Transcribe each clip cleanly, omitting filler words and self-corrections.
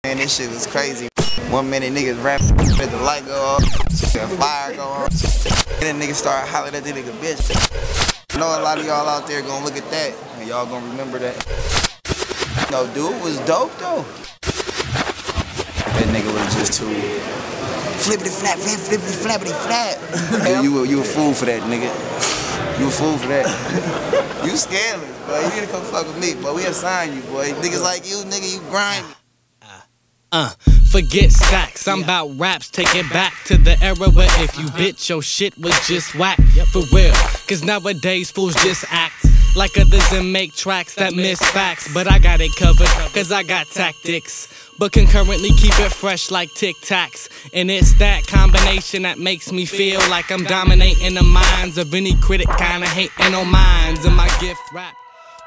Man, this shit was crazy. 1 minute niggas rapping, let the light go off, the fire go on, and then niggas start hollering at the nigga bitch. I know a lot of y'all out there gonna look at that, and y'all gonna remember that. No, dude was dope though. That nigga was just too flippity flap, flippity flappity flap. You a fool for that, nigga. You a fool for that. You scandalous, boy. You need to come fuck with me, boy. We assign you, boy. Niggas like you, nigga, you grimy. Forget stacks, I'm about raps, take it back to the era where if you bitch, your shit was just whack, for real. Cause nowadays fools just act like others and make tracks that miss facts. But I got it covered, cause I got tactics. But concurrently keep it fresh like tic-tacs. And it's that combination that makes me feel like I'm dominating the minds of any critic kinda hating on minds. And my gift rap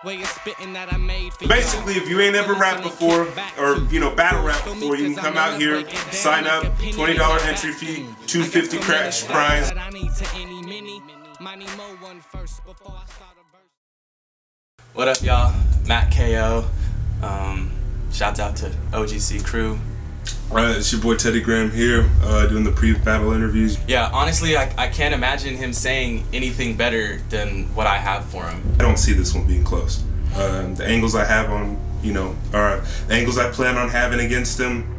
way of spitting that I made for basically, if you ain't ever rapped before, or battle rap before, you can come out here, sign up, $20 entry fee, $250 crash prize. What up, y'all? MattKO. Shouts out to OGC crew. It's your boy Teddy Graham here, doing the pre-battle interviews. Yeah, honestly, I can't imagine him saying anything better than what I have for him. I don't see this one being close. The angles I have on, are the angles I plan on having against him.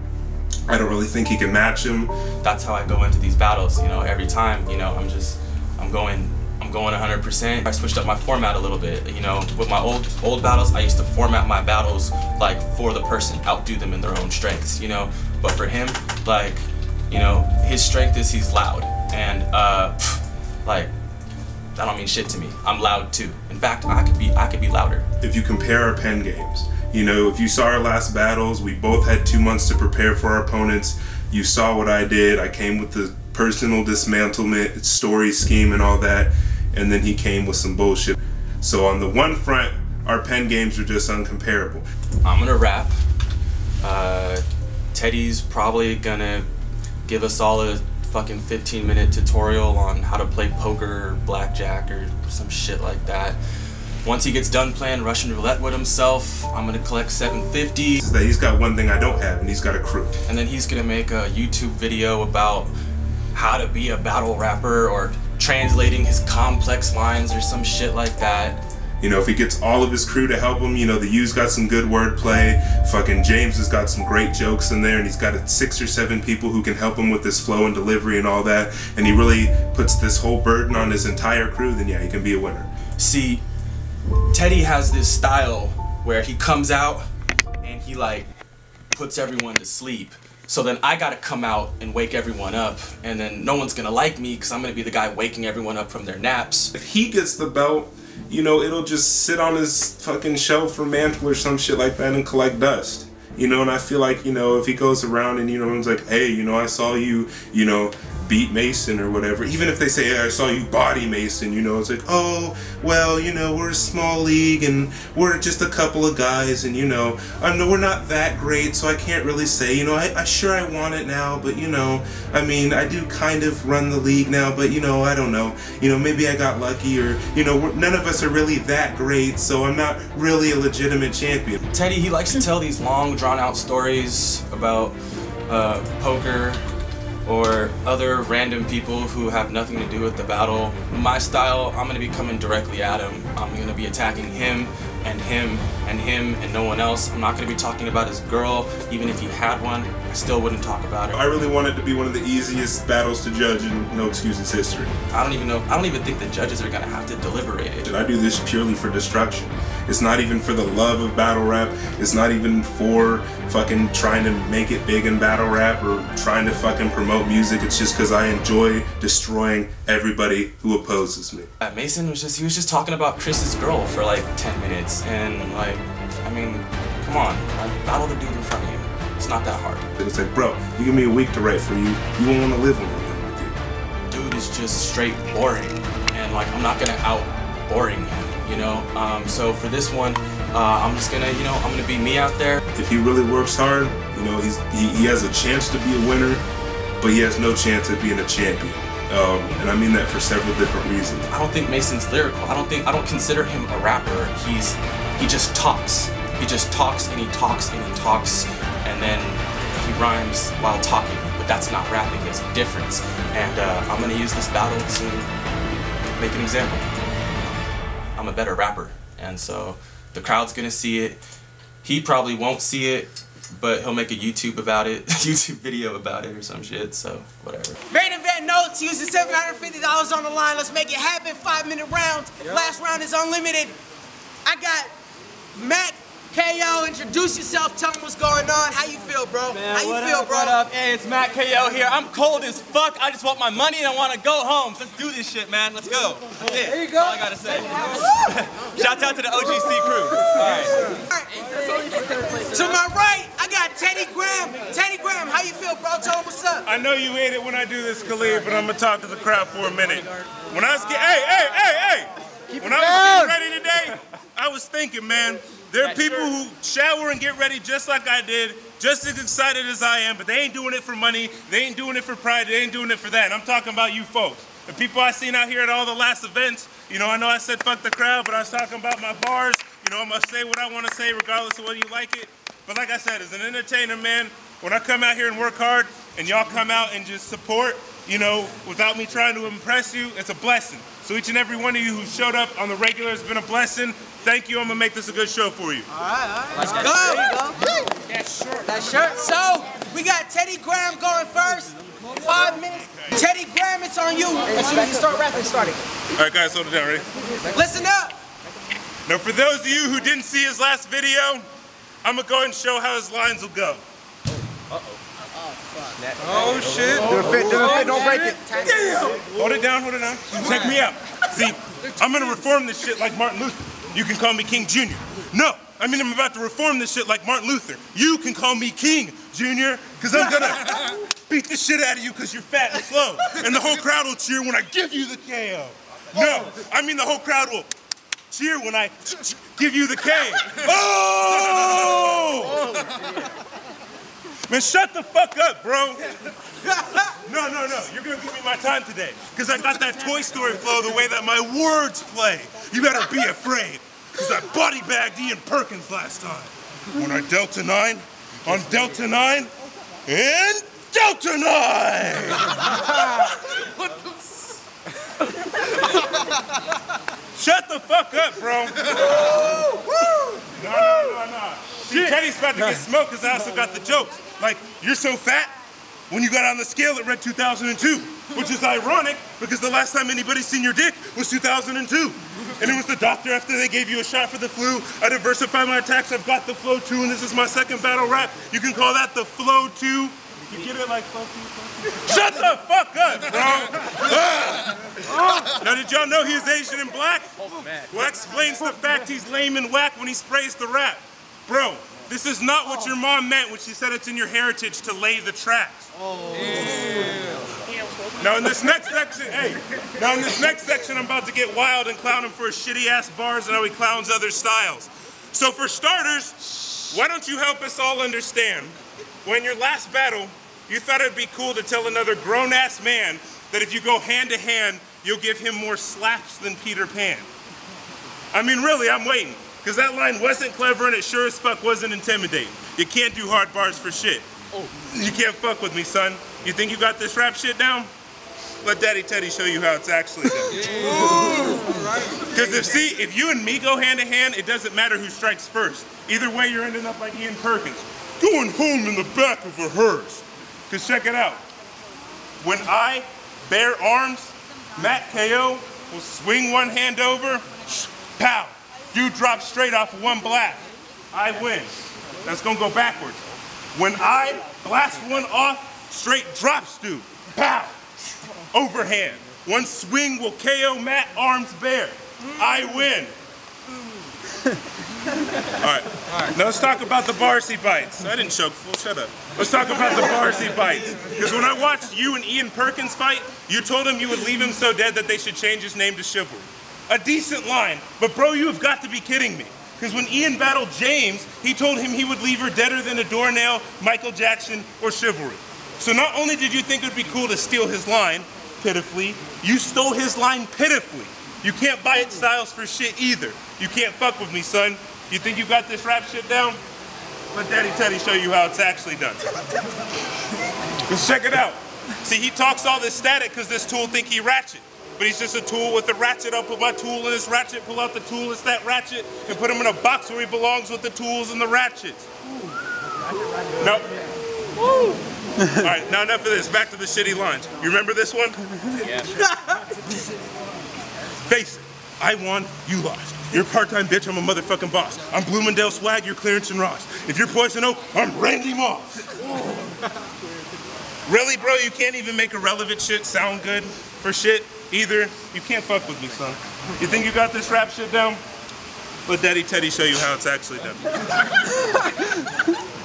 I don't really think he can match him. That's how I go into these battles, every time, I'm going 100%. I switched up my format a little bit, with my old battles, I used to format my battles like for the person, outdo them in their own strengths, but for him, like, his strength is he's loud, and like, that don't mean shit to me. I'm loud too. In fact, I could be louder. If you compare our pen games, if you saw our last battles, we both had 2 months to prepare for our opponents. You saw what I did. I came with the personal dismantlement, story scheme and all that, and then he came with some bullshit. So on the one front, our pen games are just uncomparable. I'm gonna rap. Teddy's probably gonna give us all a fucking 15-minute tutorial on how to play poker or blackjack or some shit like that. Once he gets done playing Russian roulette with himself, I'm gonna collect 750. He's got one thing I don't have, and he's got a crew. And then he's gonna make a YouTube video about how to be a battle rapper or translating his complex lines or some shit like that. If he gets all of his crew to help him, the U's got some good wordplay, fucking James has got some great jokes in there, and he's got 6 or 7 people who can help him with his flow and delivery and all that, and he really puts this whole burden on his entire crew, then yeah, he can be a winner. See, Teddy has this style where he comes out and he like puts everyone to sleep. So then I gotta come out and wake everyone up, and then no one's gonna like me because I'm gonna be the guy waking everyone up from their naps. If he gets the belt, it'll just sit on his fucking shelf or mantle or some shit like that and collect dust. And I feel like, if he goes around and, everyone's like, hey, I saw you, beat Mason or whatever. Even if they say, hey, I saw you body Mason, it's like, oh, well, we're a small league and we're just a couple of guys and, we're not that great, so I can't really say, I sure I want it now, but, I mean, I do kind of run the league now, but, I don't know, maybe I got lucky or, none of us are really that great, so I'm not really a legitimate champion. Teddy, he likes to tell these long, drawn-out stories about poker or other random people who have nothing to do with the battle. My style, I'm going to be coming directly at him. I'm going to be attacking him and him and him and no one else. I'm not going to be talking about his girl. Even if he had one, I still wouldn't talk about her. I really want it to be one of the easiest battles to judge in No Excuses history. I don't even think the judges are going to have to deliberate it. I do this purely for destruction. It's not even for the love of battle rap. It's not even for fucking trying to make it big in battle rap or trying to fucking promote music. It's just because I enjoy destroying everybody who opposes me. Mason was just talking about Chris's girl for like 10 minutes, and like, I mean, come on, like, battle the dude in front of you. It's not that hard. It's like, bro, you give me a week to write for you, you won't want to live with you. Dude is just straight boring, and like, I'm not gonna out boring him. So for this one, I'm just gonna, I'm gonna be me out there. If he really works hard, he has a chance to be a winner, but he has no chance of being a champion. And I mean that for several different reasons. I don't think Mason's lyrical. I don't consider him a rapper. He just talks. He just talks and he talks and he talks, and then he rhymes while talking, but that's not rapping. There's a difference. And I'm gonna use this battle to make an example. I'm a better rapper, and so the crowd's gonna see it. He probably won't see it, but he'll make a YouTube about it, YouTube video about it or some shit, so whatever. Main event notes, using $750 on the line. Let's make it happen. 5-minute rounds. Yep. Last round is unlimited. I got MattKO. Introduce yourself. Tell them what's going on. How you feel, bro? Man, how you feel, bro? What up? Hey, it's MattKO here. I'm cold as fuck. I just want my money and I want to go home. So let's do this shit, man. Let's go. That's it. There you go. That's all I gotta say. Shout out to the OGC crew. All right. To my right, I got Teddy Graham. Teddy Graham, how you feel, bro? Tell him what's up. I know you hate it when I do this, Khalid, but I'm gonna talk to the crowd for a minute. When I was hey! When I was getting ready today, I was thinking, man, there are people who shower and get ready just like I did, just as excited as I am, but they ain't doing it for money, they ain't doing it for pride, they ain't doing it for that. And I'm talking about you folks. The people I seen out here at all the last events, you know I said fuck the crowd, but I was talking about my bars. You know, I'm gonna say what I wanna say regardless of whether you like it. But like I said, as an entertainer, man, when I come out here and work hard and y'all come out and just support, you know, without me trying to impress you, it's a blessing. So each and every one of you who showed up on the regular has been a blessing. Thank you. I'm gonna make this a good show for you. All right. Let's go. There you go. That shirt. So we got Teddy Graham going first. 5 minutes. Teddy Graham, it's on you. As soon as you start rapping, start it. All right, guys, hold it down. Ready? Listen up. Now, for those of you who didn't see his last video, I'm gonna go ahead and show how his lines will go. Oh shit. Do it fit, don't break it. Damn. Hold it down. Check me out. See, I'm gonna reform this shit like Martin Luther. You can call me King Jr. No, I mean I'm about to reform this shit like Martin Luther. You can call me King Jr. because I'm gonna beat the shit out of you because you're fat and slow. And the whole crowd will cheer when I give you the KO. No, I mean the whole crowd will cheer when I give you the K. Oh! Man, shut the fuck up, bro. No. You're gonna give me my time today. Because I got that Toy Story flow the way that my words play. You better be afraid. Because I body bagged Ian Perkins last time. When I Delta 9, on Delta 9, and Delta 9! What the Shut the fuck up, bro. No. See, Teddy's about to get smoked because I also got the jokes. Like, you're so fat, when you got on the scale it read 2002, which is ironic because the last time anybody seen your dick was 2002. And it was the doctor after they gave you a shot for the flu. I diversified my attacks, I've got the flow 2, and this is my second battle rap. You can call that the flow 2. You get it like flow 2? Shut the fuck up, bro. Now, did y'all know he is Asian and black? Well, that explains the fact he's lame and whack when he sprays the rap. Bro, this is not what your mom meant when she said it's in your heritage to lay the tracks. Now in this next section, I'm about to get wild and clown him for his shitty ass bars and how he clowns other styles. So for starters, why don't you help us all understand, when your last battle, you thought it'd be cool to tell another grown ass man that if you go hand to hand, you'll give him more slaps than Peter Pan. I mean, really, I'm waiting. Because that line wasn't clever and it sure as fuck wasn't intimidating. You can't do hard bars for shit. You can't fuck with me, son. You think you got this rap shit down? Let Daddy Teddy show you how it's actually done. Because if you and me go hand to hand, it doesn't matter who strikes first. Either way, you're ending up like Ian Perkins, going home in the back of a hearse. Because check it out. When I bear arms, MattKO will swing one hand over, pow. Dude drops straight off of one blast. I win. That's gonna go backwards. When I blast one off, straight drops dude. Pow! Overhand. One swing will KO Matt, arms bare. I win. All right. Now let's talk about the bars he bites. I didn't choke, fool. Shut up. Let's talk about the bars he bites. Because when I watched you and Ian Perkins fight, you told him you would leave him so dead that they should change his name to Chivalry. A decent line, but bro, you have got to be kidding me. Because when Ian battled James, he told him he would leave her deader than a doornail, Michael Jackson, or Chivalry. So not only did you think it would be cool to steal his line, pitifully, you stole his line pitifully. You can't buy it styles for shit either. You can't fuck with me, son. You think you got this rap shit down? let Daddy Teddy show you how it's actually done. Let's check it out. See, he talks all this static because this tool think he ratchet. But he's just a tool with a ratchet. I'll put my tool in this ratchet, pull out the tool, it's that ratchet, and put him in a box where he belongs with the tools and the ratchets. Nope. Woo. All right, now enough of this. Back to the shitty lines. You remember this one? Yeah. Face it. I won, you lost. You're a part-time bitch, I'm a motherfucking boss. I'm Bloomingdale Swag, you're Clarence and Ross. If you're Poison Oak, I'm Randy Moss. Really, bro? You can't even make irrelevant shit sound good for shit either? You can't fuck with me, son. You think you got this rap shit down? Let Daddy Teddy show you how it's actually done.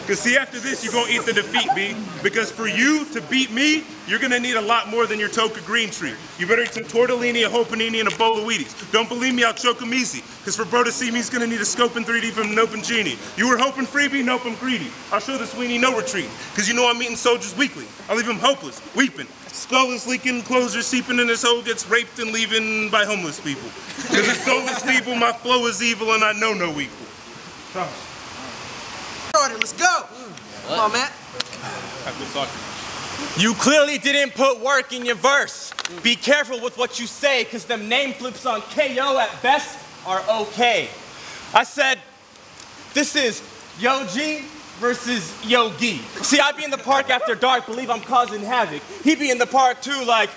Because see, after this, you're going to eat the defeat, B. Because for you to beat me, you're going to need a lot more than your Toka Green Tree. You better eat some tortellini, a whole panini, and a bowl of Wheaties. Don't believe me, I'll choke him easy. Because for bro to see me, he's going to need a scope in 3D from Nope and Genie. You were hoping freebie? Nope, I'm greedy. I'll show this weenie no retreat. Because you know I'm meeting soldiers weekly. I'll leave him hopeless, weeping. Skull is leaking, clothes are seeping, and his hoe gets raped and leaving by homeless people. Because it's soulless people, my flow is evil, and I know no equal. Promise. Let's go. Come on, Matt. You clearly didn't put work in your verse. Be careful with what you say, because them name flips on KO at best are okay. I said, this is Yo G versus Yogi. See, I be in the park after dark, believe I'm causing havoc. He be in the park too, like,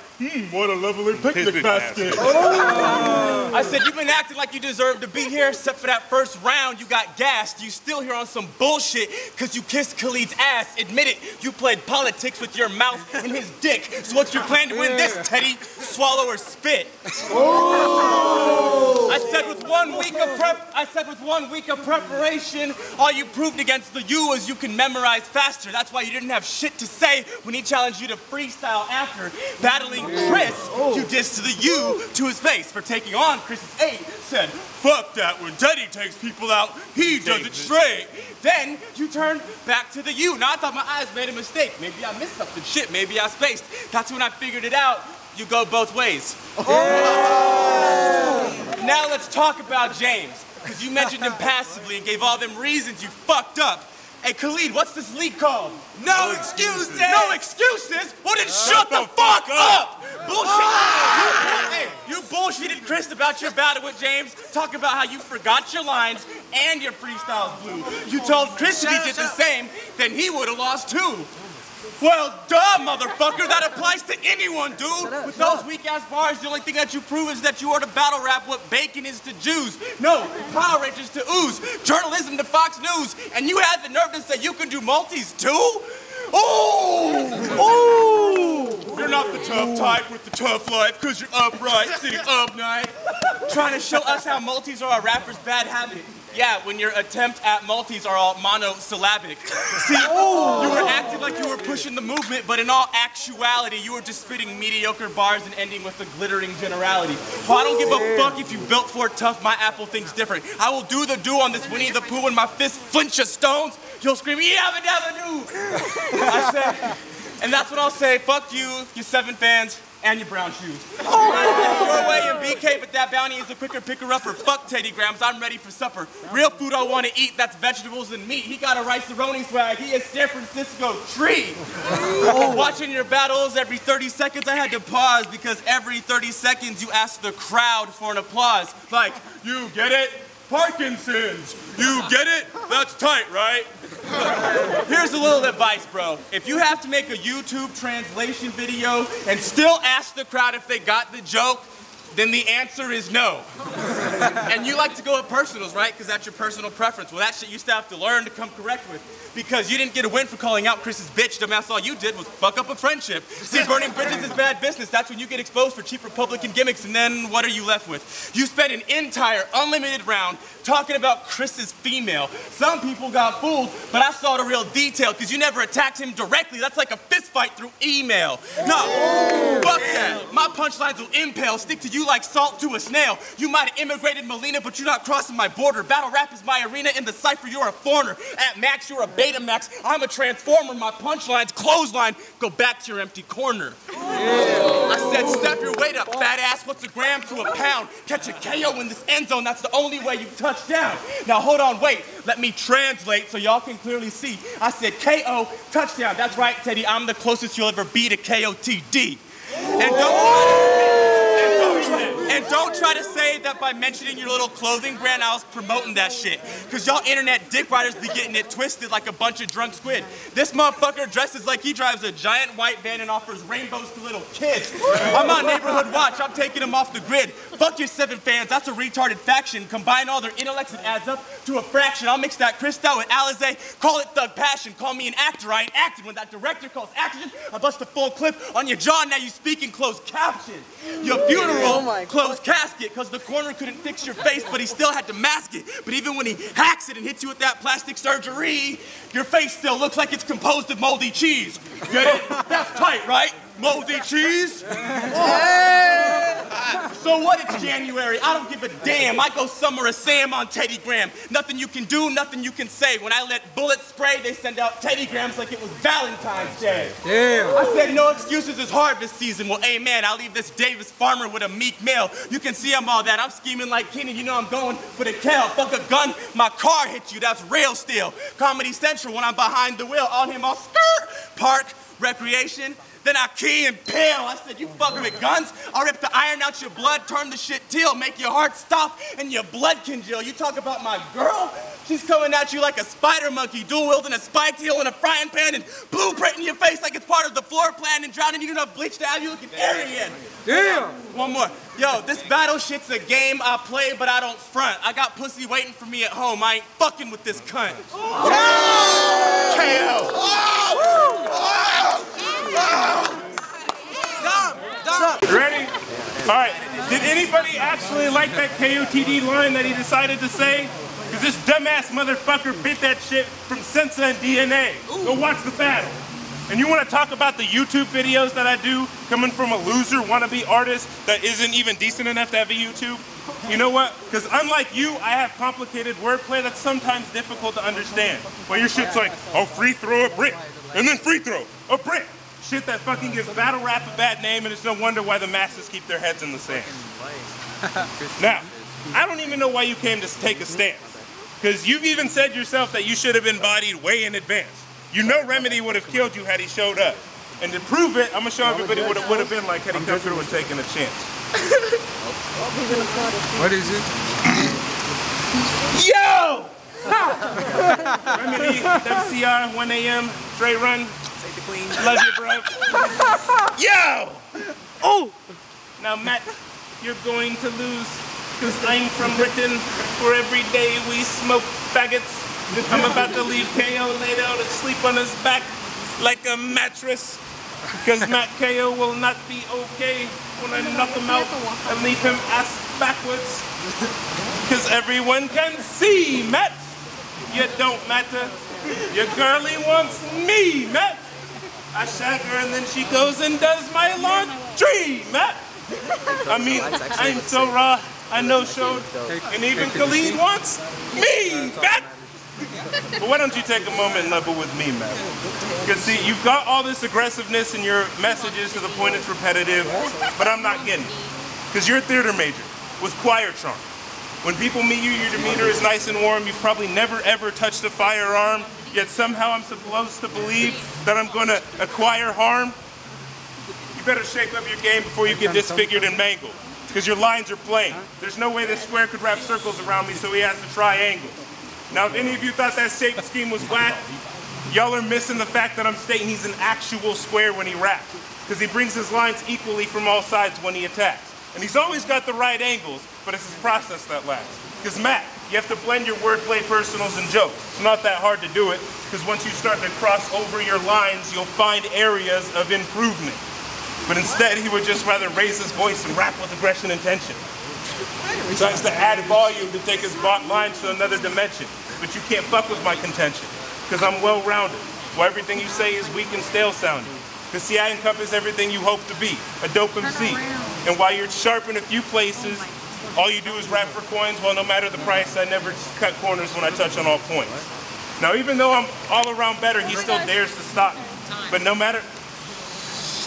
what a lovely picnic basket. Oh. I said, you've been acting like you deserve to be here, except for that first round you got gassed. You still here on some bullshit, because you kissed Khalid's ass. Admit it, you played politics with your mouth and his dick. So what's your plan to win this, Teddy? Swallow or spit? Oh. I said with 1 week of preparation, all you proved against the you was you can memorize faster. That's why you didn't have shit to say when he challenged you to freestyle after battling Chris. You dissed the you to his face for taking on Chris's 8. Said, fuck that, when Teddy takes people out, he does it straight. Then you turned back to the you. Now I thought my eyes made a mistake. Maybe I missed something. Shit, maybe I spaced. That's when I figured it out. You go both ways. Oh. Now let's talk about James, because you mentioned him passively and gave all them reasons you fucked up. Hey, Khalid, what's this league called? No excuses! No excuses? Well, then shut the fuck up! Bullshit! Hey, you bullshitted Chris about your battle with James, talking about how you forgot your lines and your freestyles blew. You told Chris if he did the same, then he would have lost too. Well, duh, motherfucker, that applies to anyone, dude. With those weak-ass bars, the only thing that you prove is that you are to battle rap what bacon is to Jews. No, Power Rangers to ooze, journalism to Fox News, and you had the nerve to say you can do multis too? Oh! Oh! You're not the tough type with the tough life, because you're upright, sitting up night. Trying to show us how multis are a rapper's bad habit. Yeah, when your attempt at multis are all monosyllabic. See, you were acting like you were pushing the movement, but in all actuality, you were just spitting mediocre bars and ending with a glittering generality. Well, I don't give a fuck if you built for it tough, my apple thinks different. I will do the do on this Winnie the Pooh when my fist flinch of stones. You'll scream, yabba dabba doo! I said, and that's what I'll say, fuck you, your 7 fans, and your brown shoes. You're away in BK, but that bounty is a quicker picker-upper. Fuck Teddy Grams, I'm ready for supper. Real food I want to eat, that's vegetables and meat. He got a rice-a-roni swag, he is San Francisco tree. Watching your battles every 30 seconds, I had to pause because every 30 seconds you ask the crowd for an applause. Like, you get it? Parkinson's. You get it? That's tight, right? Here's a little advice, bro. If you have to make a YouTube translation video and still ask the crowd if they got the joke, then the answer is no. And you like to go at personals, right? Because that's your personal preference. Well, that shit you still have to learn to come correct with. Because you didn't get a win for calling out Chris's bitch, dumbass. All you did was fuck up a friendship. See, burning bridges is bad business. That's when you get exposed for cheap Republican gimmicks, and then what are you left with? You spent an entire unlimited round talking about Chris's female. Some people got fooled, but I saw the real detail, because you never attacked him directly. That's like a fist fight through email. No, fuck that. My punchlines will impale, stick to you like salt to a snail. You might have immigrated Melina, but you're not crossing my border. Battle rap is my arena. In the cypher, you're a foreigner. At max, you're a Betamax. I'm a transformer. My punchlines, clothesline, go back to your empty corner. I said, step your weight up, fat ass. What's a gram to a pound? Catch a KO in this end zone. That's the only way you touch down. Now, hold on, wait. Let me translate so y'all can clearly see. I said KO, touchdown. That's right, Teddy. I'm the closest you'll ever be to KOTD. And don't try to say that by mentioning your little clothing brand, I was promoting that shit. Cause y'all internet dick riders be getting it twisted like a bunch of drunk squid. This motherfucker dresses like he drives a giant white van and offers rainbows to little kids. I'm on Neighborhood Watch, I'm taking him off the grid. Fuck your 7 fans, that's a retarded faction. Combine all their intellects, it adds up to a fraction. I'll mix that Cristal with Alizé, call it thug passion. Call me an actor, I ain't acting. When that director calls action, I bust a full clip on your jaw, now you speak in closed caption. Your funeral, closed casket, cause the coroner couldn't fix your face, but he still had to mask it. But even when he hacks it and hits you with that plastic surgery, your face still looks like it's composed of moldy cheese. Get it? That's tight, right? Moldy cheese? So what, it's January, I don't give a damn. I go Summer of Sam on Teddy Graham. Nothing you can do, nothing you can say. When I let bullets spray, they send out Teddy Grahams like it was Valentine's Day. Damn. I said no excuses, it's harvest season. Well, amen, I'll leave this Davis farmer with a meek male. You can see I'm all that, I'm scheming like Kenny, you know I'm going for the kill. Fuck a gun, my car hit you, that's real steel. Comedy Central when I'm behind the wheel, on him I'll skirt. Park, recreation. Then I key and peel. I said, you fucking with guns? I'll rip the iron out your blood, turn the shit teal, make your heart stop and your blood congeal. You talk about my girl? She's coming at you like a spider monkey, dual wielding a spiked heel in a frying pan and blueprinting your face like it's part of the floor plan and drowning you enough bleach down you looking Aryan. Damn. One more. Yo, this battle shit's a game I play, but I don't front. I got pussy waiting for me at home. I ain't fucking with this cunt. Ready? All right. Did anybody actually like that KOTD line that he decided to say? Because this dumbass motherfucker bit that shit from Sensa and DNA. Go watch the battle. And you want to talk about the YouTube videos that I do coming from a loser wannabe artist that isn't even decent enough to have a YouTube? You know what? Because unlike you, I have complicated wordplay that's sometimes difficult to understand. Well, your shit's like, oh, free throw a brick, and then free throw a brick. Shit that fucking gives battle rap a bad name, and it's no wonder why the masses keep their heads in the sand. Now, I don't even know why you came to take a stance. Because you've even said yourself that you should have been bodied way in advance. You know Remedy would have killed you had he showed up. And to prove it, I'm going to show everybody what it would have been like had he come through and taken a chance. What is it? Yo! Remedy, WCR, 1 a.m., Dre Run. Love you, bro. Yo! Oh! Now, Matt, you're going to lose, because I'm from Britain, where every day we smoke faggots. I'm about to leave KO laid out and sleep on his back like a mattress, because MattKO will not be okay when I knock him out and leave him ass backwards. Because everyone can see, Matt. You don't matter. Your girlie wants me, Matt. I shag her and then she goes and does my laundry, Matt. I mean, I'm so raw, I know showed, and even Khalid wants me, Matt. But why don't you take a moment and level with me, Matt? Because see, you've got all this aggressiveness in your messages to the point it's repetitive, but I'm not getting it. Because you're a theater major with choir charm. When people meet you, your demeanor is nice and warm. You've probably never ever touched a firearm. Yet somehow I'm supposed to believe that I'm going to acquire harm? You better shape up your game before you get disfigured and mangled. Because your lines are plain. There's no way this square could wrap circles around me, so he has to triangle. Now, if any of you thought that shape scheme was whack, y'all are missing the fact that I'm stating he's an actual square when he raps. Because he brings his lines equally from all sides when he attacks. And he's always got the right angles, but it's his process that lasts. Because Matt, you have to blend your wordplay, personals, and jokes. It's not that hard to do it, because once you start to cross over your lines, you'll find areas of improvement. But instead, he would just rather raise his voice and rap with aggression and tension. He tries to add volume to take his lines to another dimension. But you can't fuck with my contention, because I'm well-rounded. While everything you say is weak and stale-sounding. Because see, I encompass everything you hope to be, a dope MC. And while you're sharp in a few places, all you do is rap for coins. Well, no matter the price, I never cut corners when I touch on all points. Now, even though I'm all around better, he still dares to stop me. But no matter...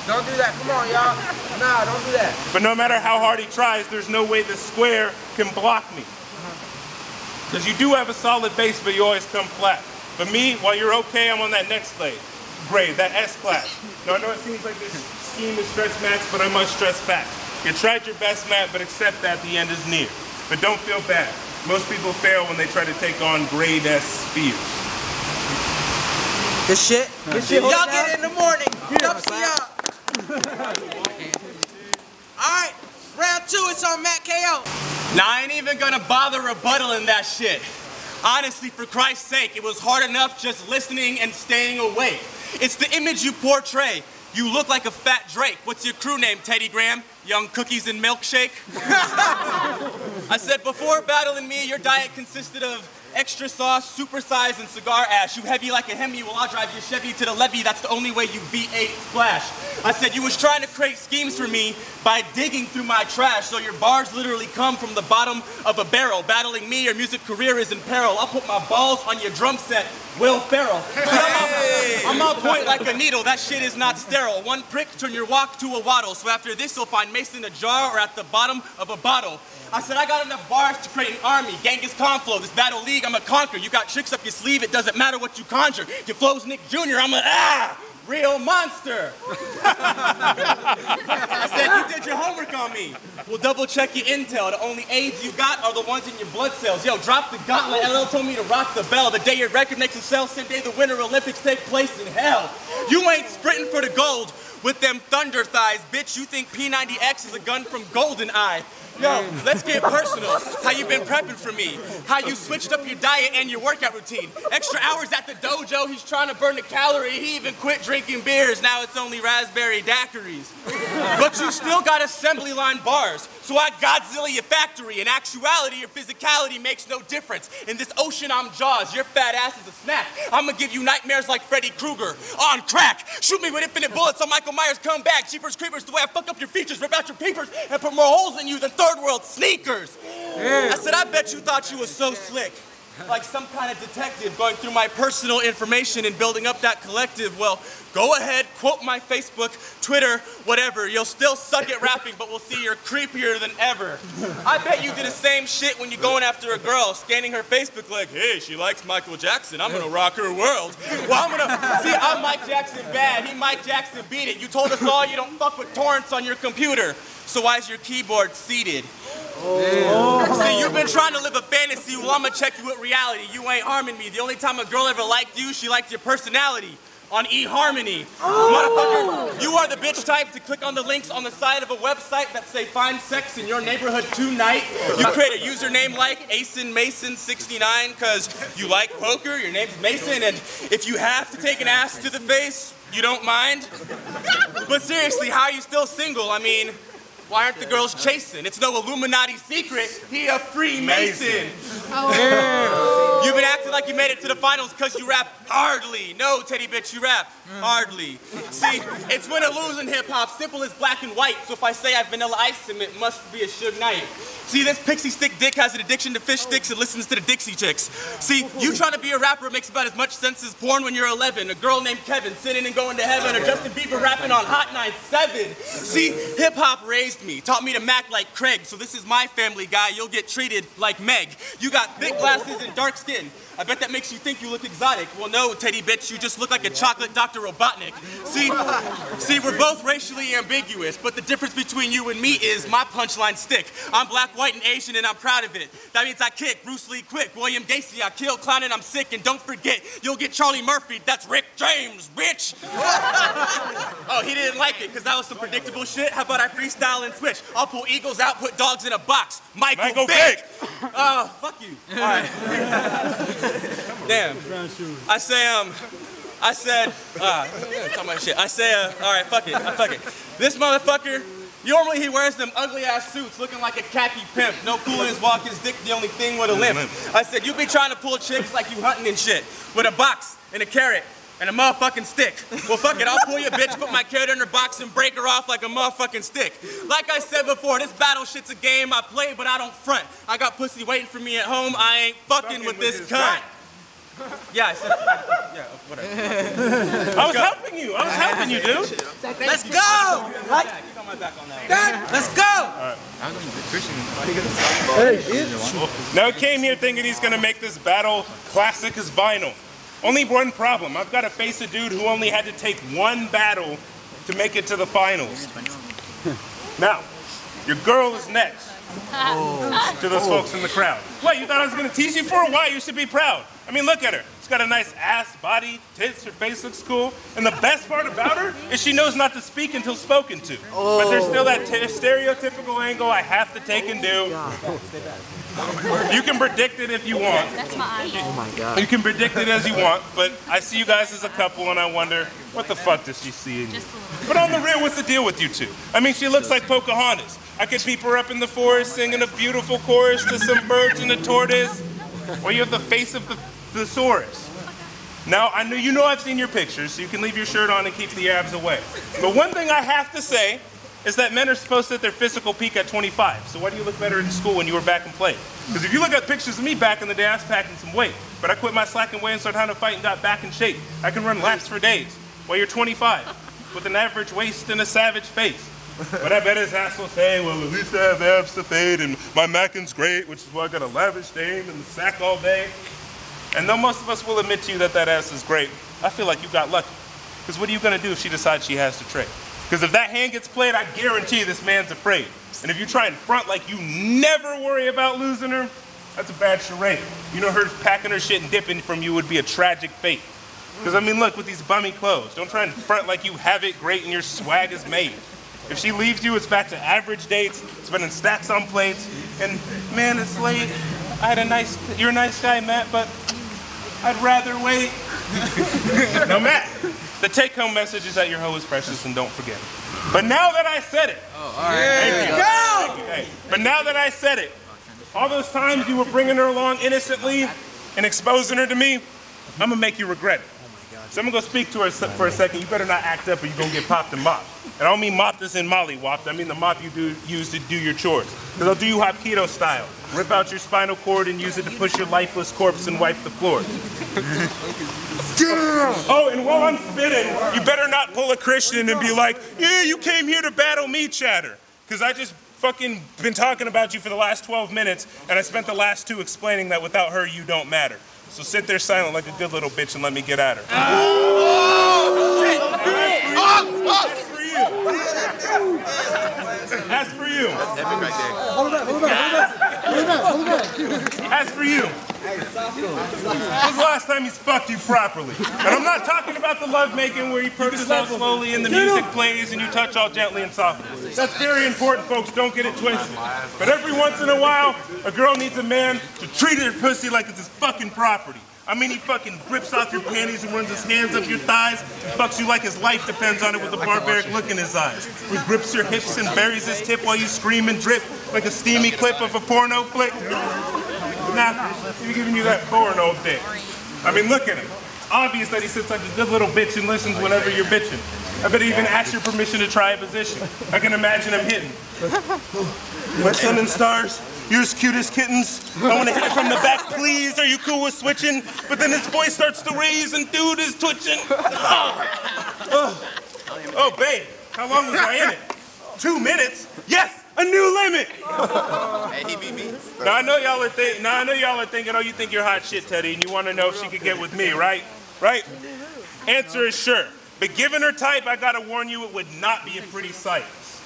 Don't do that. Come on, y'all. Nah, don't do that. But no matter how hard he tries, there's no way the square can block me. Because you do have a solid base, but you always come flat. But me, while you're okay, I'm on that next grade, that S class. Now I know it seems like this scheme is stress max, but I must stress back. You tried your best, Matt, but accept that the end is near. But don't feel bad. Most people fail when they try to take on grade S spheres. Good shit. Good shit. Y'all get it in the morning. Ups to y'all. Alright, round 2, it's on MattKO. Now I ain't even gonna bother rebuttaling that shit. Honestly, for Christ's sake, it was hard enough just listening and staying awake. It's the image you portray. You look like a fat Drake. What's your crew name, Teddy Graham? Young Cookies and Milkshake? I said before battling me, your diet consisted of extra sauce, supersize, and cigar ash. You heavy like a Hemi, well I'll drive your Chevy to the levee. That's the only way you V8 splash. I said you was trying to create schemes for me by digging through my trash, so your bars literally come from the bottom of a barrel. Battling me, your music career is in peril. I'll put my balls on your drum set, Will Ferrell. I'm on point like a needle, that shit is not sterile. One prick, turn your walk to a waddle. So after this, you'll find Mason in a jar or at the bottom of a bottle. I said I got enough bars to create an army. Genghis Khan flow, this battle league, I'm a conquer. You got tricks up your sleeve, it doesn't matter what you conjure. Your flow's Nick Jr., I'm a real monster. I said you did your homework on me. We'll double check your intel. The only AIDS you got are the ones in your blood cells. Yo, drop the gauntlet. LL told me to rock the bell. The day your record makes a sell, same day the Winter Olympics take place in hell. You ain't sprinting for the gold with them thunder thighs. Bitch, you think P90X is a gun from GoldenEye. Yo, let's get personal. How you been prepping for me? How you switched up your diet and your workout routine? Extra hours at the dojo, he's trying to burn the calorie. He even quit drinking beers, now it's only raspberry daiquiris. But you still got assembly line bars. So I Godzilla your factory. In actuality, your physicality makes no difference. In this ocean, I'm Jaws. Your fat ass is a snack. I'm gonna give you nightmares like Freddy Krueger. On crack. Shoot me with infinite bullets on Michael Myers' comeback. Jeepers creepers, the way I fuck up your features, rip out your peepers, and put more holes in you than third world sneakers. I said, I bet you thought you was so slick. Like some kind of detective going through my personal information and building up that collective. Well, go ahead, quote my Facebook, Twitter, whatever. You'll still suck at rapping, but we'll see you're creepier than ever. I bet you do the same shit when you're going after a girl, scanning her Facebook like, hey, she likes Michael Jackson, I'm gonna rock her world. Well, I'm Mike Jackson bad, he Mike Jackson beat it. You told us all you don't fuck with torrents on your computer. So why is your keyboard seated? See, you've been trying to live a fantasy, well, I'm gonna check you with reality. You ain't harming me. The only time a girl ever liked you, she liked your personality. On eHarmony. Motherfucker, you are the bitch type to click on the links on the side of a website that say find sex in your neighborhood tonight. You create a username like AsonMason69 because you like poker, your name's Mason, and if you have to take an ass to the face, you don't mind. But seriously, how are you still single? I mean, why aren't the girls chasing? It's no Illuminati secret, he a Freemason. You've been acting like you made it to the finals because you rap hardly. No, Teddy bitch, you rap hardly. See, it's win or lose in hip hop, simple as black and white. So if I say I Vanilla Ice him, it must be a Suge Knight. See, this pixie stick dick has an addiction to fish sticks and listens to the Dixie Chicks. See, you trying to be a rapper makes about as much sense as porn when you're 11. A girl named Kevin sinning and going to heaven, or Justin Bieber rapping on Hot 97. See, hip hop raised me, taught me to Mac like Craig. So this is my Family Guy, you'll get treated like Meg. You got thick glasses and dark skin. I bet that makes you think you look exotic. Well, no, Teddy bitch, you just look like a chocolate Dr. Robotnik. See, we're both racially ambiguous, but the difference between you and me is my punchline stick. I'm black, white, and Asian, and I'm proud of it. That means I kick Bruce Lee quick. William Gacy, I kill, clown, and I'm sick. And don't forget, you'll get Charlie Murphy. That's Rick James, bitch. Oh, he didn't like it, because that was some predictable shit. How about I freestyle and switch? I'll pull eagles out, put dogs in a box. Michael Vick. Fuck you. All right. Damn. I said, talk my shit. I say, all right, fuck it. This motherfucker, normally he wears them ugly ass suits looking like a khaki pimp. No cool in his walk, his dick, the only thing with a limp. I said, you be trying to pull chicks like you hunting and shit, with a box and a carrot and a motherfucking stick. Well, fuck it, I'll pull your bitch, put my carrot in her box and break her off like a motherfucking stick. Like I said before, this battle shit's a game I play, but I don't front. I got pussy waiting for me at home, I ain't fucking with this cunt. Yeah, I said, yeah, whatever. I was helping you. I was helping you, dude. Let's go. Let's go. Now I came here thinking he's gonna make this battle classic as vinyl. Only one problem. I've got to face a dude who only had to take one battle to make it to the finals. Now, your girl is next. To those folks in the crowd. What, you thought I was gonna tease you for a while? You should be proud. I mean, look at her. She's got a nice ass, body, tits, her face looks cool. And the best part about her is she knows not to speak until spoken to. But there's still that stereotypical angle I have to take and do. You can predict it if you want. That's my eye. Oh my God. You can predict it as you want, but I see you guys as a couple and I wonder, what the fuck does she see in you? But on the real, what's the deal with you two? I mean, she looks like Pocahontas. I could peep her up in the forest singing a beautiful chorus to some birds and a tortoise. Or you have the face of the thesaurus. Now, I know you know I've seen your pictures, so you can leave your shirt on and keep the abs away. But one thing I have to say is that men are supposed to hit their physical peak at 25. So why do you look better in school when you were back and played? Because if you look at pictures of me back in the day, I was packing some weight. But I quit my slacking weight and started how to fight and got back in shape. I can run laps for days while you're 25 with an average waist and a savage face. But I bet his ass will say, well, at least I have abs to fade and my mackin's great, which is why I got a lavish dame and the sack all day. And though most of us will admit to you that that ass is great, I feel like you got lucky. Because what are you gonna do if she decides she has to trade? Because if that hand gets played, I guarantee this man's afraid. And if you try and front like you never worry about losing her, that's a bad charade. You know, her packing her shit and dipping from you would be a tragic fate. Because I mean, look, with these bummy clothes, don't try and front like you have it great and your swag is made. If she leaves you, it's back to average dates, spending stacks on plates, and man, it's late. You're a nice guy, Matt, but I'd rather wait. Now, Matt, the take-home message is that your hoe is precious and don't forget it. But now that I said it, but now that I said it, all those times you were bringing her along innocently and exposing her to me, I'm gonna make you regret it. So I'm gonna go speak to her for a second. You better not act up or you're gonna get popped and mopped. And I don't mean mopped as in mollywopped, I mean the mop you use to do your chores. Because I'll do you Hapkido style. Rip out your spinal cord and use it to push your lifeless corpse and wipe the floor. Oh, and while I'm spitting, you better not pull a Christian and be like, yeah, you came here to battle me, chatter. Because I just fucking been talking about you for the last 12 minutes, and I spent the last 2 explaining that without her, you don't matter. So sit there silent like a good little bitch and let me get at her. That's for you. That's for you. That's for you. When's the last time he's fucked you properly? And I'm not talking about the lovemaking where you purchase all slowly and the music plays and you touch all gently and softly. That's very important, folks. Don't get it twisted. But every once in a while, a girl needs a man to treat her pussy like it's his fucking property. I mean, he fucking rips off your panties and runs his hands up your thighs and fucks you like his life depends on it with a barbaric look in his eyes. He grips your hips and buries his tip while you scream and drip like a steamy clip of a porno flick. Now, he's giving you that porno dick. I mean, look at him. It's obvious that he sits like a good little bitch and listens whenever you're bitching. I bet he even asks your permission to try a position. I can imagine him hitting. My sun and stars, you're as cute as kittens. I want to hit it from the back, please. Are you cool with switching? But then his voice starts to raise and dude is twitching. Oh, babe, how long was I in it? 2 minutes? Yes! A new limit! Hey, he beat me. Now I know y'all are thinking, oh, you think you're hot shit, Teddy, and you want to know if she could get with me, right? Right? Answer is sure. But given her type, I gotta warn you, it would not be a pretty sight.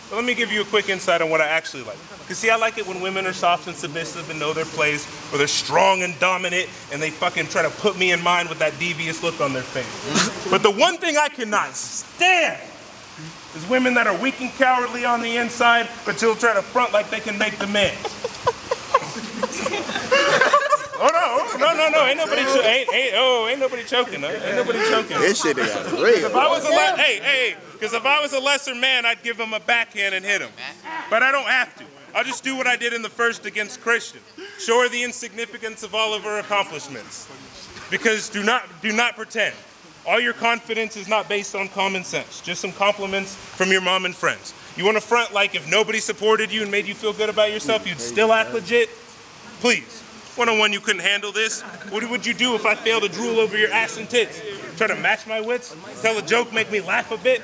So let me give you a quick insight on what I actually like. Because see, I like it when women are soft and submissive and know their place, or they're strong and dominant, and they fucking try to put me in mind with that devious look on their face. But the one thing I cannot stand is women that are weak and cowardly on the inside, but still try to front like they can make demands. Oh no, ain't nobody choking. Ain't nobody choking. This shit is real. Because if I was a lesser man, I'd give him a backhand and hit him. But I don't have to. I'll just do what I did in the first against Christian. Show her the insignificance of all of her accomplishments. Because do not pretend. All your confidence is not based on common sense. Just some compliments from your mom and friends. You want to front like if nobody supported you and made you feel good about yourself, you'd still act legit? Please. One-on-one, you couldn't handle this. What would you do if I failed to drool over your ass and tits? Try to match my wits? Tell a joke, make me laugh a bit?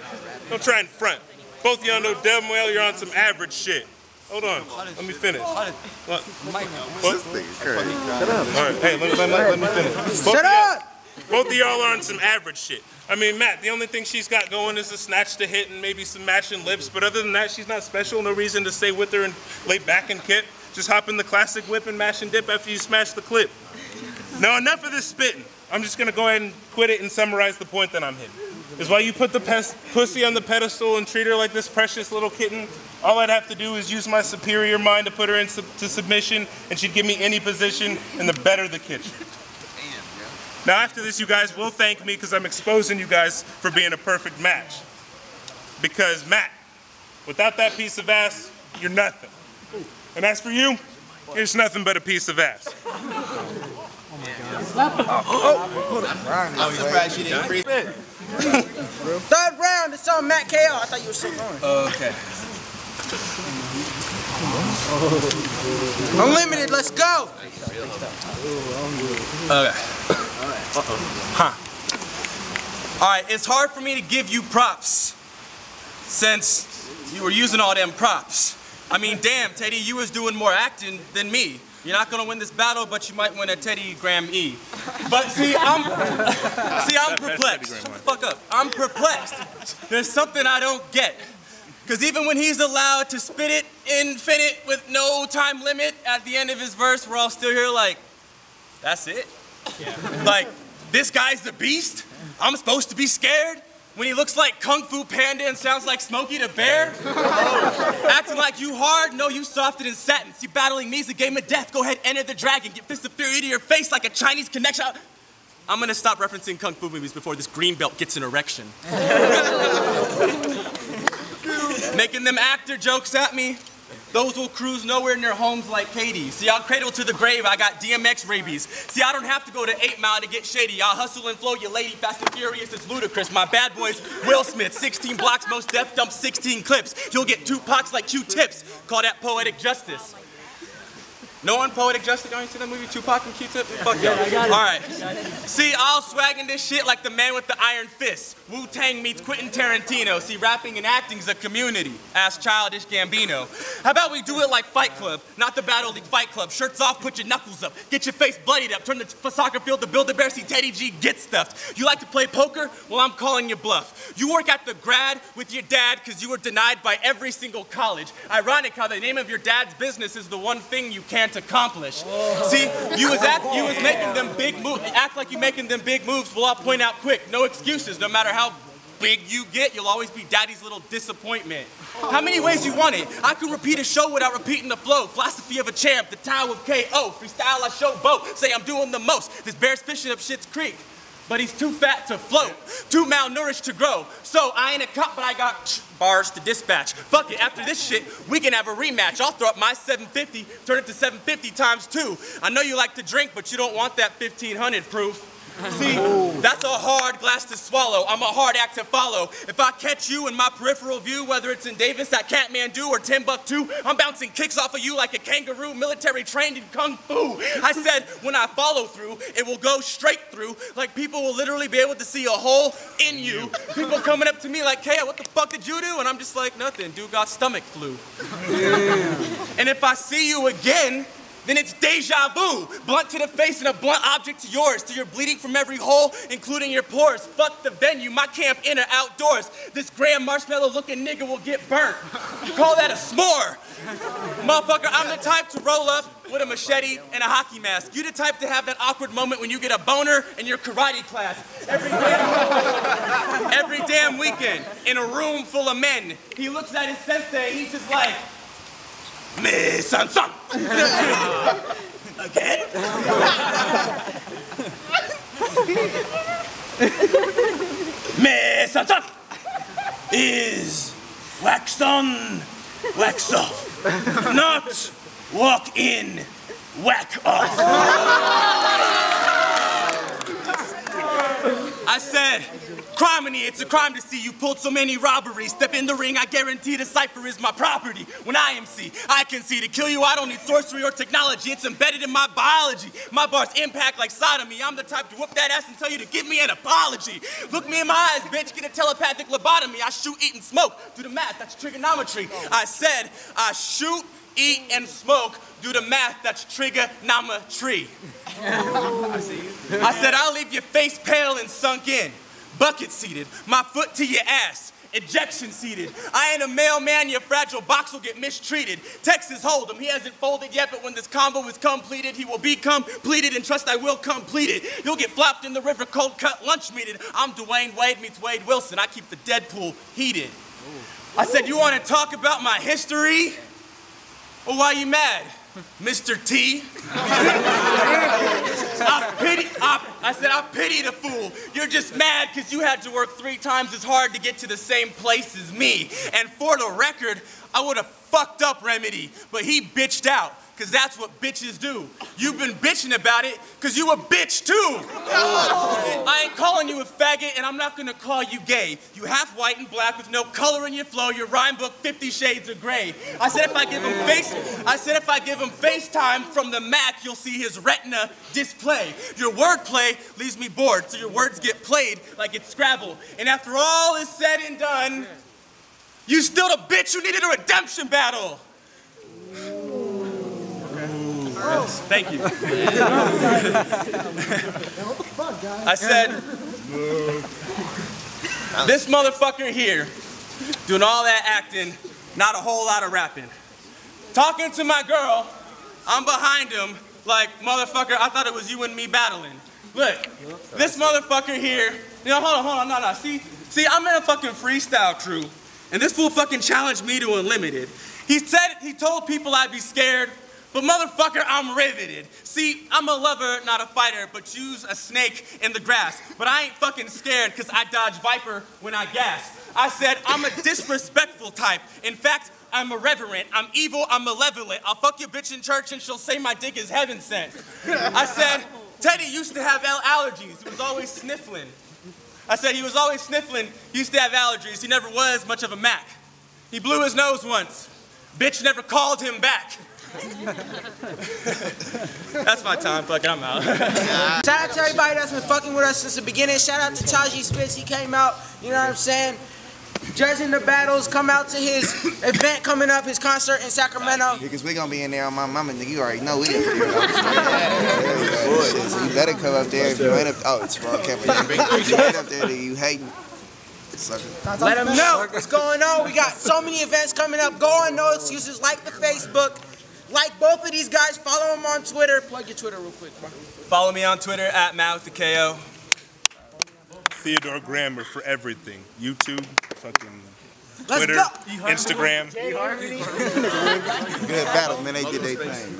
Don't try and front. Both of y'all know damn well you're on some average shit. Hold on, let me finish. What? This nigga crazy. Shut up. All right, hey, let me finish. Shut up! Both of y'all are on some average shit. I mean, Matt, the only thing she's got going is a snatch to hit and maybe some matching lips, but other than that, she's not special. No reason to stay with her and lay back and kip. Just hop in the classic whip and mash and dip after you smash the clip. Now, enough of this spitting. I'm just gonna go ahead and quit it and summarize the point that I'm hitting. Is why you put the pussy on the pedestal and treat her like this precious little kitten. All I'd have to do is use my superior mind to put her into submission, and she'd give me any position, and the better the kitchen. Now after this, you guys will thank me because I'm exposing you guys for being a perfect match. Because Matt, without that piece of ass, you're nothing. And as for you, you're just nothing but a piece of ass. I'm surprised she didn't freeze. Third round, it's on MattKO. I thought you were still going. Okay. Unlimited, let's go. Okay. Huh. Alright, it's hard for me to give you props since you were using all them props. I mean, damn, Teddy, you was doing more acting than me. You're not gonna win this battle, but you might win a Teddy Graham E. But see, I'm perplexed. Shut the fuck up. I'm perplexed. There's something I don't get. Because even when he's allowed to spit it infinite with no time limit at the end of his verse, we're all still here like, that's it? Yeah. Like, this guy's the beast? I'm supposed to be scared? When he looks like Kung Fu Panda and sounds like Smokey the Bear? Acting like you hard? No, you softer than satin. See, battling me is a game of death. Go ahead, enter the dragon. Get Fist of Fury to your face like a Chinese connection. I'm gonna stop referencing Kung Fu movies before this green belt gets an erection. Making them actor jokes at me. Those will cruise nowhere near homes like Katie. See, I'll cradle to the grave, I got DMX rabies. See, I don't have to go to 8 Mile to get shady. I'll hustle and flow your lady, fast and furious, it's ludicrous. My bad boys, Will Smith, 16 blocks, most death dump 16 clips. You'll get 2 pox like Q-tips. Call that poetic justice. No one poetic justice? Y'all ain't seen that movie, Tupac and Q-tip? Fuck y'all. All right. See, I'll swagging this shit like the man with the iron fist. Wu-Tang meets Quentin Tarantino. See, rapping and acting's a community. Ask Childish Gambino. How about we do it like Fight Club, not the Battle League Fight Club? Shirts off, put your knuckles up. Get your face bloodied up. Turn the soccer field to Build-A-Bear. See, Teddy G get stuffed. You like to play poker? Well, I'm calling you bluff. You work at the grad with your dad because you were denied by every single college. Ironic how the name of your dad's business is the one thing you can't accomplish. See, you was making them big moves. Act like you making them big moves. Well, I'll point out quick. No excuses. No matter how big you get, you'll always be daddy's little disappointment. How many ways you want it? I could repeat a show without repeating the flow. Philosophy of a champ, the Tao of KO. Freestyle, I show both. Say I'm doing the most. This bear's fishing up Schitt's Creek. But he's too fat to float, too malnourished to grow. So I ain't a cop, but I got bars to dispatch. Fuck it, after this shit, we can have a rematch. I'll throw up my 750, turn it to 750 times 2. I know you like to drink, but you don't want that 1500 proof. See, that's a hard glass to swallow. I'm a hard act to follow. If I catch you in my peripheral view, whether it's in Davis at Kathmandu or Timbuktu, I'm bouncing kicks off of you like a kangaroo, military trained in Kung Fu. I said, when I follow through, it will go straight through, like people will literally be able to see a hole in you. People coming up to me like, hey, what the fuck did you do? And I'm just like, nothing, dude got stomach flu. And if I see you again, then it's deja vu. Blunt to the face and a blunt object to yours. Till you're bleeding from every hole, including your pores. Fuck the venue, my camp in or outdoors. This Graham Marshmallow looking nigga will get burnt. Call that a s'more. Motherfucker, I'm the type to roll up with a machete and a hockey mask. You the type to have that awkward moment when you get a boner in your karate class. Every damn weekend in a room full of men. He looks at his sensei and he's just like, me son. Again? Me son is wax on, wax off. Not walk in, whack off. I said, criminy, it's a crime to see you pulled so many robberies. Step in the ring, I guarantee the cipher is my property. When I MC, I can see to kill you, I don't need sorcery or technology. It's embedded in my biology. My bars impact like sodomy. I'm the type to whoop that ass and tell you to give me an apology. Look me in my eyes, bitch, get a telepathic lobotomy. I shoot, eat, and smoke. Do the math, that's trigonometry. I said, I shoot, eat, and smoke. Do the math, that's trigonometry. I said, I'll leave your face pale and sunk in. Bucket seated, my foot to your ass. Ejection seated. I ain't a mailman, your fragile box will get mistreated. Texas Hold'em, he hasn't folded yet, but when this combo is completed, he will be completed, and trust I will complete it. You'll get flopped in the river, cold cut, lunch meated. I'm Dwayne Wade meets Wade Wilson. I keep the Deadpool heated. I said, you want to talk about my history? Well, why you mad, Mr. T? I pity the fool. You're just mad because you had to work 3 times as hard to get to the same place as me. And for the record, I would have fucked up Remedy, but he bitched out, because that's what bitches do. You've been bitching about it because you a bitch too. I ain't calling you a faggot, and I'm not gonna call you gay. You half white and black with no color in your flow, your rhyme book 50 shades of gray. I said if I give him FaceTime from the Mac, you'll see his retina display. Your wordplay leaves me bored, so your words get played like it's Scrabble. And after all is said and done, you still the bitch who needed a redemption battle. Yes, thank you. I said, this motherfucker here, doing all that acting, not a whole lot of rapping. Talking to my girl, I'm behind him like, motherfucker, I thought it was you and me battling. Look, this motherfucker here, hold on, no. See, I'm in a fucking freestyle crew, and this fool fucking challenged me to Unlimited. He told people I'd be scared, but motherfucker, I'm riveted. See, I'm a lover, not a fighter, but use a snake in the grass. But I ain't fucking scared, cause I dodge Viper when I gas. I said, I'm a disrespectful type. In fact, I'm irreverent, I'm evil, I'm malevolent. I'll fuck your bitch in church and she'll say my dick is heaven sent. I said, Teddy used to have allergies, he was always sniffling. I said, he was always sniffling, he used to have allergies, he never was much of a Mac. He blew his nose once, bitch never called him back. That's my time, fuck it, I'm out. Shout out to everybody that's been fucking with us since the beginning. Shout out to Taj-He-Spitz, he came out, you know what I'm saying? Judging the battles, come out to his event coming up, his concert in Sacramento. Because we gonna be in there on my mama, nigga, you already know we up there. So you better come up there if you ain't up, oh, it's wrong camera. If you ain't up there, then you hating. Let them know what's going on. We got so many events coming up. Go on No Excuses, like the Facebook. Like both of these guys, follow them on Twitter. Plug your Twitter real quick, bro. Follow me on Twitter at MattKO. Theodore Grammer for everything. YouTube, fucking Let's Twitter, go. Instagram. Good battle, man. They did their thing, man.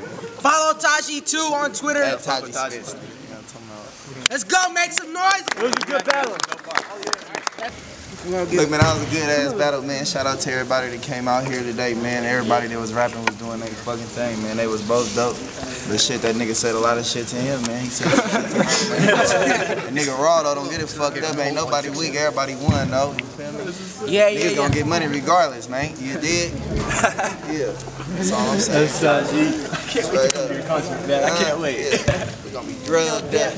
Follow Taj-He2 on Twitter. At Taj-He-Spitz. Let's go, make some noise. It was a good battle. Look, man, that was a good ass battle, man. Shout out to everybody that came out here today, man. Everybody that was rapping was doing their fucking thing, man. They was both dope. The shit that nigga said a lot of shit to him, man. He said shit to him, man. And nigga raw though, don't get it fucked up. Ain't nobody weak, everybody won though. You feel me? Yeah. Niggas gonna get money regardless, man. You dig? Yeah. That's all I'm saying. That's Taj-He. I can't wait to come to your concert, man. I can't wait. Yeah. We gonna be drugged up.